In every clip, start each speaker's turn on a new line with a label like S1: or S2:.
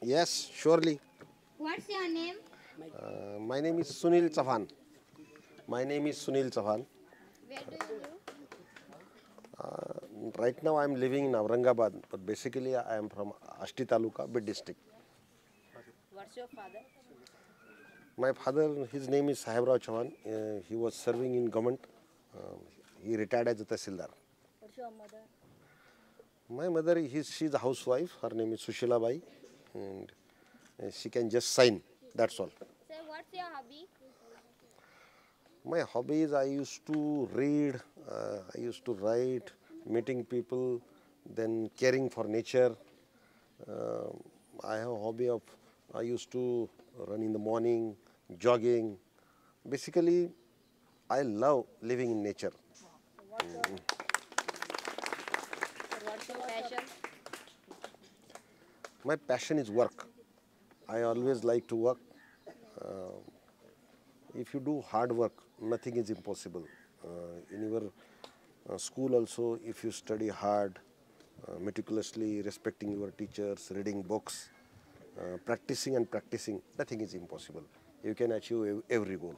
S1: Yes, surely.
S2: What's your name?
S1: My name is Sunil Chavan. My name is Sunil Chavan.
S2: Where do you live?
S1: Right now I am living in Aurangabad, but basically I am from Asti Taluka, Bid district.
S3: What's your father?
S1: My father, his name is Sahibrao Chavan. He was serving in government. Um, he retired as a Tahsildar.
S3: What's your mother?
S1: My mother, she's a housewife. Her name is Sushila Bai, and she can just sign. That's all.
S2: Sir, what's your hobby?
S1: My hobbies, I used to read, I used to write, meeting people, then caring for nature. Uh, I have a hobby of, I used to run in the morning, jogging. Basically, I love living in nature.
S3: So what's your passion?
S1: My passion is work. I always like to work. If you do hard work, nothing is impossible. In your school also, if you study hard, meticulously, respecting your teachers, reading books, practicing and practicing, nothing is impossible. You can achieve every goal.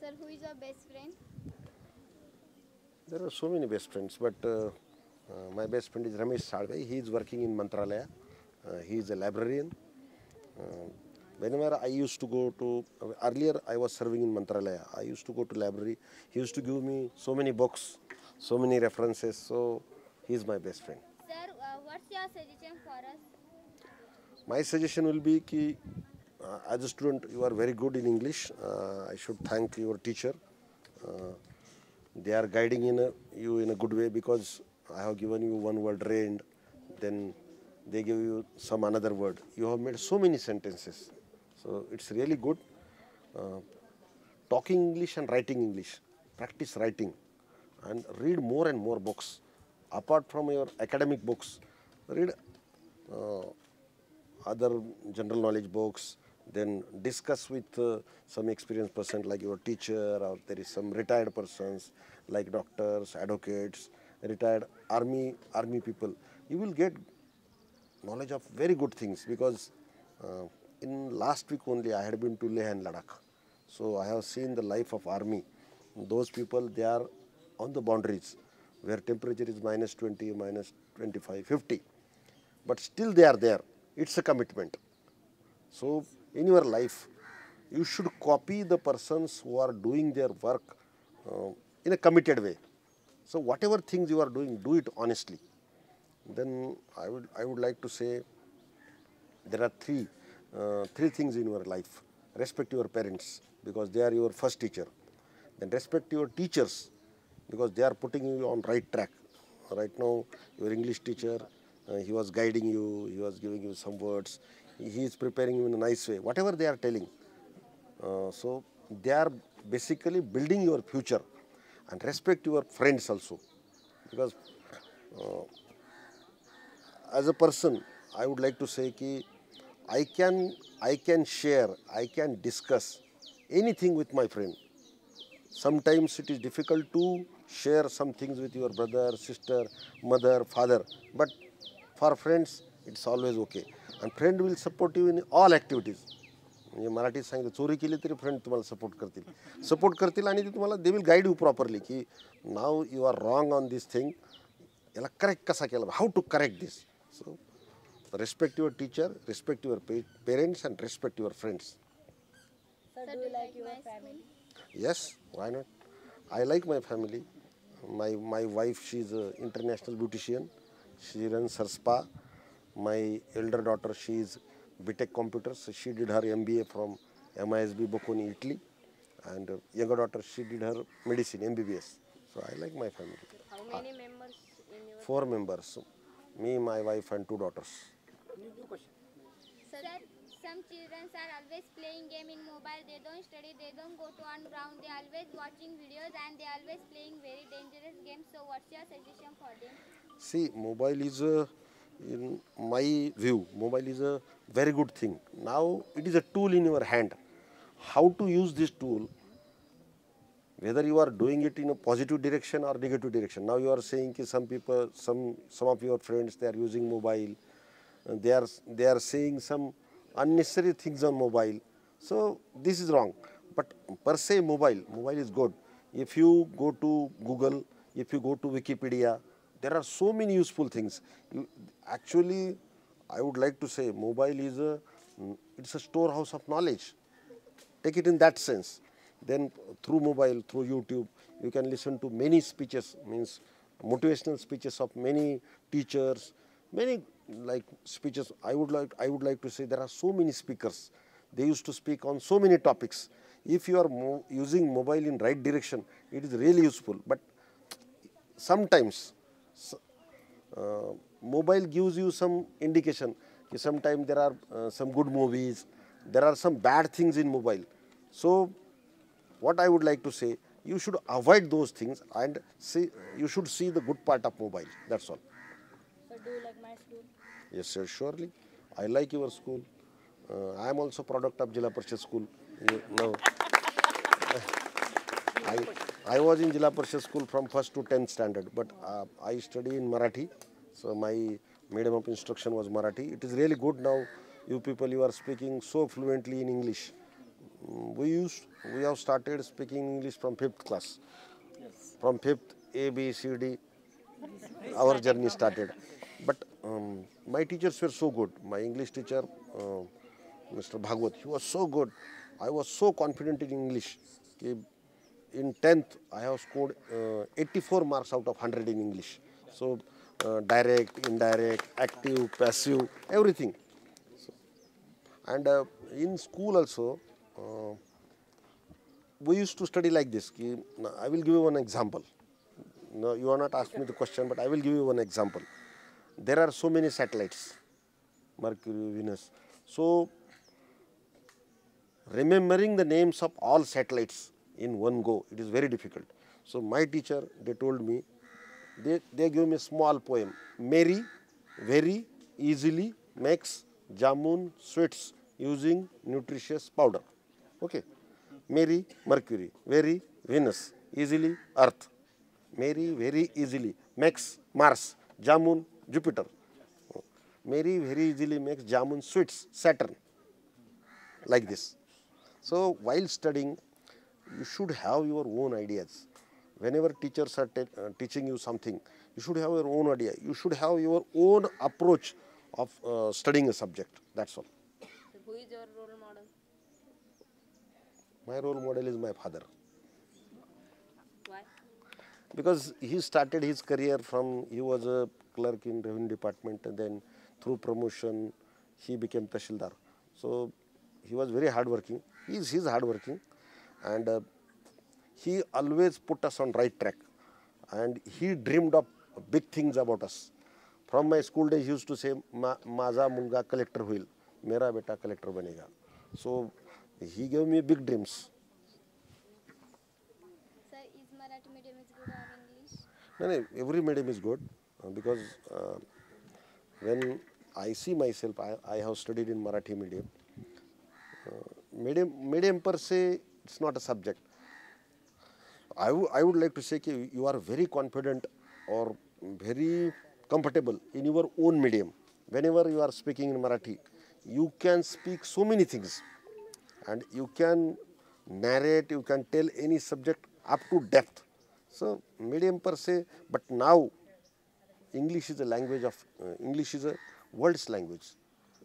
S2: Sir, who is your best friend?
S1: There are so many best friends, but my best friend is Ramesh Salve. He is working in Mantralaya. He is a librarian. Uh, Whenever I used to go to, earlier I was serving in Mantralaya. I used to go to library. He used to give me so many books, so many references. So he is my best friend.
S2: Sir, what's your suggestion for us?
S1: My suggestion will be कि as a student you are very good in English. I should thank your teacher. Uh, they are guiding you in a good way because I have given you one word rained, then they give you some another word. You have made so many sentences. So it's really good. Uh, Talking English and writing English. Practice writing and read more and more books. Apart from your academic books, read uh, other general knowledge books, then discuss with some experienced person like your teacher, or there is some retired persons like doctors, advocates, retired army people. You will get knowledge of very good things because uh, in last week only I had been to Leh and Ladakh. So I have seen the life of army. Those people, they are on the boundaries where temperature is minus 20, minus 25, 50. But still they are there. It's a commitment. So in your life, you should copy the persons who are doing their work uh, in a committed way. So whatever things you are doing, do it honestly. Then I would like to say there are three things in your life. Respect your parents because they are your first teacher. Then respect your teachers because they are putting you on right track. Right now, your English teacher, he was guiding you, he was giving you some words, he is preparing you in a nice way. Whatever they are telling, so they are basically building your future. And respect your friends also because as a person, I would like to say कि I can share, I can discuss anything with my friend. Sometimes it is difficult to share some things with your brother, sister, mother, father, but for friends it's always okay. And friend will support you in all activities. म्हणजे मराठीत सांगितलं चोरी केली तरी friend तुम्हाला support करतील आणि ते तुम्हाला they will guide you properly की now you are wrong on this thing याला करेक्ट कसा केला how to correct this so respect your teacher, respect your parents, and respect your friends.
S3: Sir,
S2: Sir,
S3: do
S2: do
S3: you
S2: you
S3: like
S2: like
S3: your
S2: my school?
S3: family?
S1: Yes, why not? I like my family. My wife, she's an international beautician. She runs her spa. My elder daughter, she is BTech computers. She did her MBA from MISB Bocconi, Italy. And younger daughter, she did her medicine, MBBS. So I like my family.
S3: How many members in your
S1: Four
S3: family?
S1: members. So me, my wife, and two daughters.
S2: Sir, some children are always playing game in mobile. They don't study. They don't go to on ground. They always watching videos and they always playing very dangerous games. So, what's your suggestion for them?
S1: See, mobile is a, in my view, mobile is a very good thing. Now it is a tool in your hand. How to use this tool, whether you are doing it in a positive direction or negative direction. Now you are saying that some people, some of your friends, they are using mobile. they are saying some unnecessary things on mobile. So this is wrong. But per se mobile is good. If you go to Google, if you go to Wikipedia, there are so many useful things. Actually, I would like to say mobile is it's a storehouse of knowledge. Take it in that sense. Then through mobile, through YouTube, you can listen to many speeches, means motivational speeches of many teachers, many like speeches. I would like to say there are so many speakers. They used to speak on so many topics. If you are using mobile in right direction, it is really useful. But sometimes mobile gives you some indication. Sometimes there are some good movies, there are some bad things in mobile. So what I would like to say, you should avoid those things and you should see the good part of mobile. That's all.
S3: Sir, do you like my school?
S1: Yes, sir, surely. I like your school. I am also product of Jilla Parishad school. No. I was in Jilla Parishad school from 1st to 10th standard, but I study in Marathi. So my medium of instruction was Marathi. It is really good now. You people, you are speaking so fluently in English. We have started speaking English from 5th class. From 5th, A, B, C, D, our journey started. But my teachers were so good. My English teacher, Mr. Bhagwat, he was so good. I was so confident in English. In 10th, I have scored 84 marks out of 100 in English. So direct, indirect, active, passive, everything. So, and in school also, we used to study like this. I will give you one example. No, you are not asking me the question, but I will give you one example. There are so many satellites, Mercury, Venus. So remembering the names of all satellites in one go, it is very difficult. So my teacher, they told me, they gave me a small poem. Mary very easily makes jamun sweets using nutritious powder. Okay. Mary, Mercury. Very, Venus. Easily, Earth. Mary very easily makes Mars. Jamun, Jupiter. Mary very easily makes jamun sweets, Saturn. Like this. So while studying, you should have your own ideas. Whenever teachers are teaching you something, you should have your own idea. You should have your own approach of studying a subject. That's all.
S3: So who is your role model?
S1: My role model is my father.
S3: Why?
S1: Because he started his career from, he was a clerk in revenue department, and then through promotion, he became Tahsildar. So he was very hardworking. He's hardworking, and he always put us on right track. And he dreamed of big things about us. From my school days, he used to say, "Maza mulga collector hoil, mera beta collector banega." So he gave me big dreams.
S2: Sir, is Marathi medium is good or English?
S1: No, every medium is good because when I see myself, I have studied in Marathi medium. Medium per se, it's not a subject. I would like to say that you are very confident or very comfortable in your own medium. Whenever you are speaking in Marathi, you can speak so many things, and you can narrate, you can tell any subject up to depth. So medium per se, but now English is a language of, English is a world's language.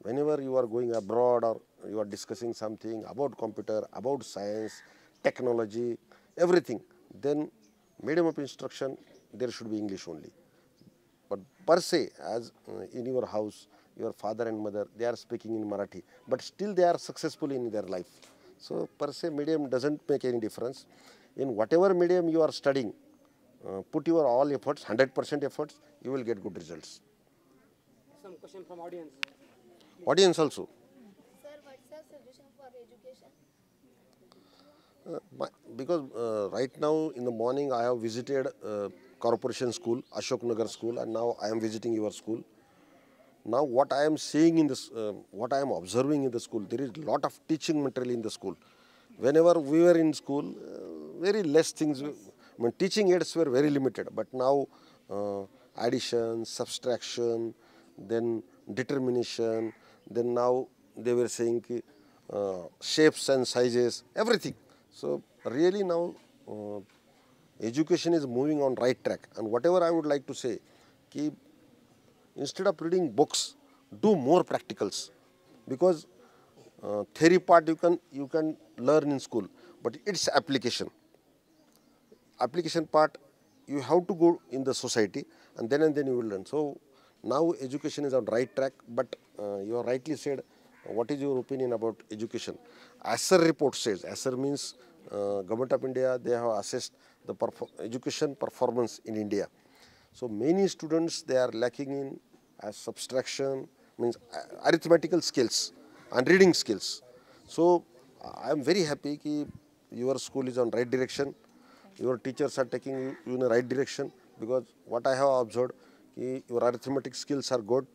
S1: Whenever you are going abroad or you are discussing something about computer, about science, technology, everything, then medium of instruction, there should be English only. But per se, as in your house, your father and mother, they are speaking in Marathi, but still they are successful in their life. So per se, medium doesn't make any difference. In whatever medium you are studying, put your all efforts, 100% efforts, you will get good results.
S4: Some question from audience.
S1: Audience also.
S2: Sir, what's your solution for education?
S1: Because right now in the morning I have visited Corporation School, Ashok Nagar School, and now I am visiting your school. Now what I am seeing in this, what I am observing in the school, there is a lot of teaching material in the school. Whenever we were in school, very less things, teaching aids were very limited, but now addition, subtraction, then determination. Then now they were saying shapes and sizes, everything. So really now education is moving on right track. And whatever I would like to say, ki instead of reading books, do more practicals, because theory part you can learn in school, but it's application part you have to go in the society, and then you will learn. So now education is on right track. But you have rightly said, what is your opinion about education? ASER report says, ASER means Government of India, they have assessed the education performance in India. So many students, they are lacking in subtraction, means arithmetical skills and reading skills. So I am very happy that your school is on right direction. Your teachers are taking you in the right direction, because what I have observed, your arithmetic skills are good,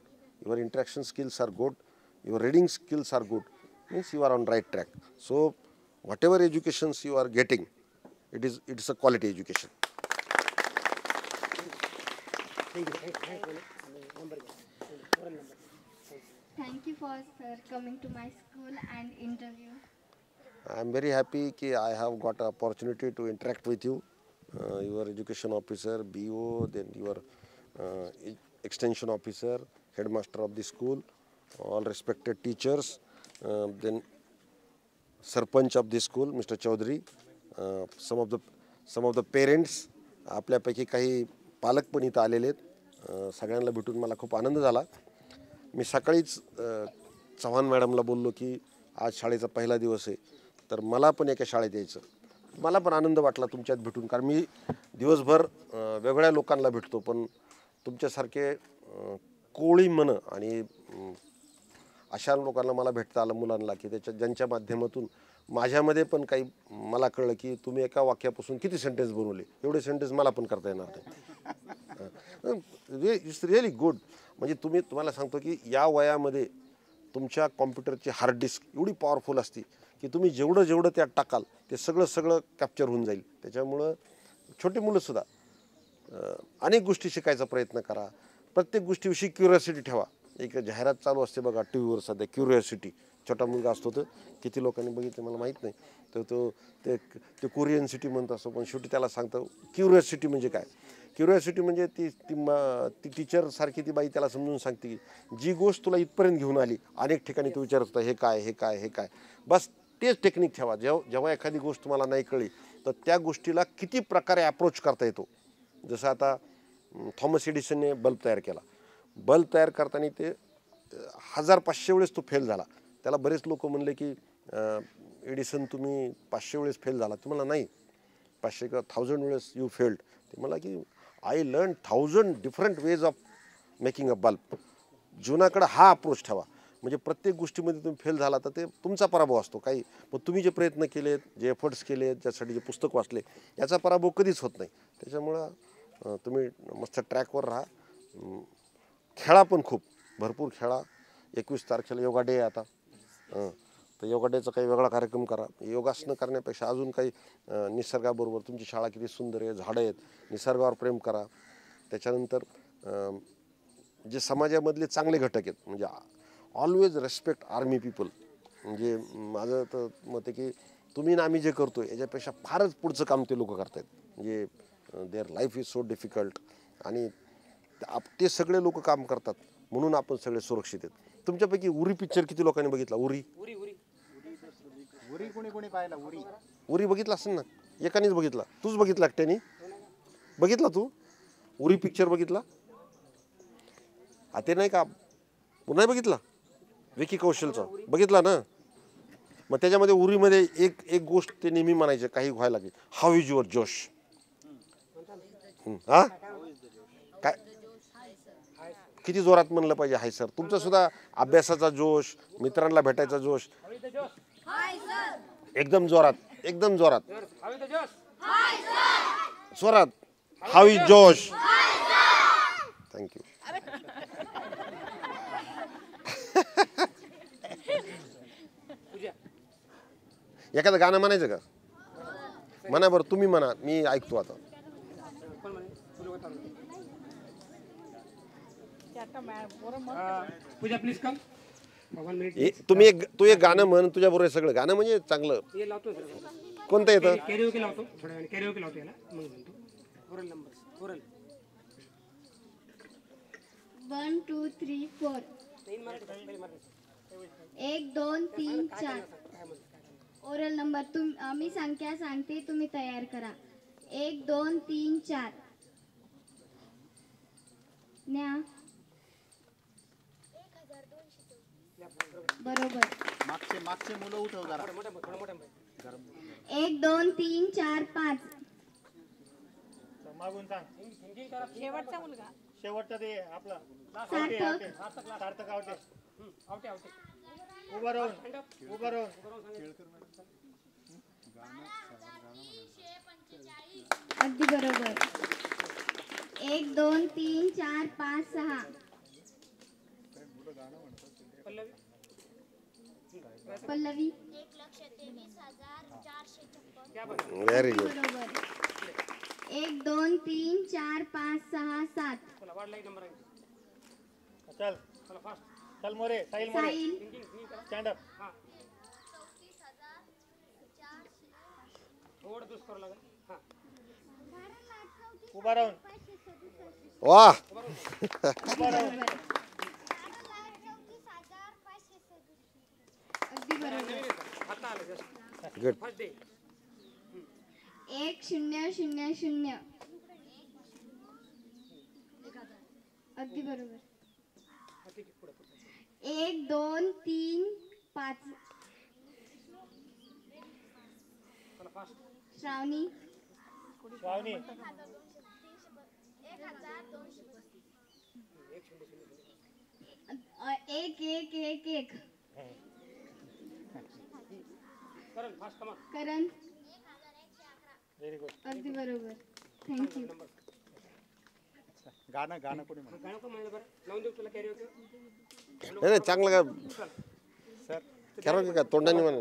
S1: your interaction skills are good, your reading skills are good, means you are on right track. So whatever educations you are getting, it is a quality education.
S2: Thank you for sir coming to my school and interview.
S1: I am very happy that I have got an opportunity to interact with you, your education officer, BO, then your extension officer, headmaster of the school, all respected teachers, then Sarpanch of the school, Mr. Chaudhary, some of the parents, आपल्यापैकी काही पालक पण इथं आलेले आहेत. सगळ्यांना भेटून मला खूप आनंद झाला. मी सकाळीच चव्हाण मॅडमला बोललो की आज शाळेचा पहिला दिवस आहे, तर मला पण एका शाळेत यायचं. मला पण आनंद वाटला तुमच्यात भेटून, कारण मी दिवसभर वेगळ्या लोकांना भेटतो, पण तुमच्यासारखे कोळी मन आणि अशा लोकांना मला भेटता आलं, मुलांना, की ज्यांच्या माध्यमातून माझ्यामध्ये पण काही मला कळलं की तुम्ही एका वाक्यापासून किती सेंटेन्स बनवले, एवढे सेंटेन्स मला पण करता येणार नाही. It's really good. म्हणजे तुम्हाला सांगतो की या वयामध्ये तुमच्या कॉम्प्युटरची हार्ड डिस्क एवढी पॉवरफुल असते की तुम्ही जेवढं त्यात टाकाल ते सगळं कॅप्चर होऊन जाईल. त्याच्यामुळं छोटी मुलंसुद्धा अनेक गोष्टी शिकायचा प्रयत्न करा. प्रत्येक गोष्टीविषयी क्युरिओसिटी ठेवा. एक जाहिरात चालू असते बघा टी व्हीवर सध्या, क्युरिओसिटी. छोटा मुलगा असतो तर किती लोकांनी बघितलं मला माहीत नाही, तर ते कोरियन सिटी म्हणत असतो, पण शेवटी त्याला सांगतं क्युरिओसिटी म्हणजे काय. क्युरिओसिटी म्हणजे ती टीचरसारखी ती बाई त्याला समजून सांगते की जी गोष्ट तुला इथपर्यंत घेऊन आली, अनेक ठिकाणी तू विचारत होता हे काय. बस तेच टेक्निक ठेवा. जेव्हा एखादी गोष्ट तुम्हाला नाही कळली तर त्या गोष्टीला किती प्रकारे अप्रोच करता येतो. जसं आता थॉमस एडिसनने बल्ब तयार केला. बल्ब तयार करताना ते 1500 वेळेस तो फेल झाला. त्याला बरेच लोक म्हणले की एडिसन तुम्ही 500 वेळेस फेल झाला. तुम्हाला नाही, 500 किंवा 1000 वेळेस यू फेल्ड. ते मला की I learn 1000 different ways of making a bulb. जीवनाकडे हा अप्रोच ठेवा. म्हणजे प्रत्येक गोष्टीमध्ये तुम्ही फेल झाला तर ते तुमचा पराभव असतो. काही पण तुम्ही जे प्रयत्न केलेत, जे एफर्ट्स केलेत, ज्यासाठी जे पुस्तक वाचले, याचा पराभव कधीच होत नाही. त्याच्यामुळं तुम्ही मस्त ट्रॅकवर राहा. खेळा पण खूप भरपूर खेळा. 21 तारखेला योगा डे आहे आता, तर योगा डेचा काही वेगळा कार्यक्रम करा. योगासनं करण्यापेक्षा अजून काही निसर्गाबरोबर, तुमची शाळा किती सुंदर आहे, झाडं आहेत, निसर्गावर प्रेम करा. त्याच्यानंतर जे समाजामधले चांगले घटक आहेत, म्हणजे ऑलवेज रेस्पेक्ट आर्मी पीपल. म्हणजे माझं तर मत आहे की तुम्ही ना आम्ही जे करतो याच्यापेक्षा फारच पुढचं काम ते लोक करत आहेत. म्हणजे their life is so difficult, आणि ते सगळे लोक काम करतात म्हणून आपण सगळे सुरक्षित आहेत. तुमच्यापैकी उरी पिक्चर किती लोकांनी बघितला? उरी
S5: कोणी पाहिला?
S1: उरी बघितला असेल ना, एकानेच बघितला. तूच बघितला एकट्याने बघितला? तू उरी पिक्चर बघितला? ते नाही का पुन्हा बघितला? विकी कौशलचा बघितला ना. मग त्याच्यामध्ये उरीमध्ये एक गोष्ट ते नेहमी म्हणायचे काही व्हायला लागेल, हाऊ इज युअर जोश. हा काय किती जोरात म्हणलं पाहिजे? Hi sir. तुमचा सुद्धा अभ्यासाचा जोश, मित्रांना भेटायचा जोश एकदम जोरात, एकदम जोरात, जोरात. हाऊ इज जोश. थँक्यू. एखादं गाणं म्हणायचं का? म्हणा बरं, तुम्ही म्हणा, मी ऐकतो आता.
S4: Pooja, please come. 1 minute.
S1: तू एक गाणं म्हण तुझ्या बरोबर सगळं गाणं म्हणजे चांगलं
S4: हे लावतो सर.
S1: कोणतं येतं
S4: कॅरिओके लावतो थोड्या वेळाने कॅरिओके लावतो याला मग म्हणतो. Oral numbers oral.
S2: 1 2 3 4
S4: तीन मराठी पहिले मराठी.
S2: 1 2 3 4 ओरल नंबर मी संख्या सांगते तुम्ही तयार करा 1 2 3 4 न्या बरोबर
S5: मागचे मुलं उठव जरा.
S4: थोडं मोठं
S2: 1 2 3 4 5
S5: मागून सांग. शेवटचा ते आपला
S2: सार्थक
S5: सार्थक आवटे.
S4: आवटे आवटे.
S5: उभं राहून
S2: अगदी बरोबर 1 2 3 4 5 6 पल्लवी
S1: व्हेरी गुड
S2: बरोबर 1 2 3 4 5 6 7
S4: चला वाढला एक नंबर आहे.
S5: चल
S4: चला फास्ट.
S5: चल मोरे साहिल मोरे
S2: साहिल
S5: स्टँड अप.
S4: हां. थोडं दुस करू लागेल. हां.
S5: उभा राहून
S1: वा
S2: अगदी बरोबर
S4: आता आलं जस्ट.
S1: Good
S4: first day.
S2: 1 0 0 0 अगदी बरोबर
S4: हा ठीक आहे पुढे.
S2: 1 2 3 5
S4: चला फास्ट.
S2: श्रावणी
S5: श्रावणी
S2: 1 1 1 1
S4: करण फास्ट कमा.
S2: करण
S5: व्हेरी गुड.
S2: अगदी बरोबर थँक्यू
S5: गाणं कोणी म्हणा.
S4: गाणं कोण म्हणलं बरं लावून देऊ तुला कॅरिओके.
S1: नाही चांगलं का
S5: सर
S1: कॅरोके का तोंडाने म्हणा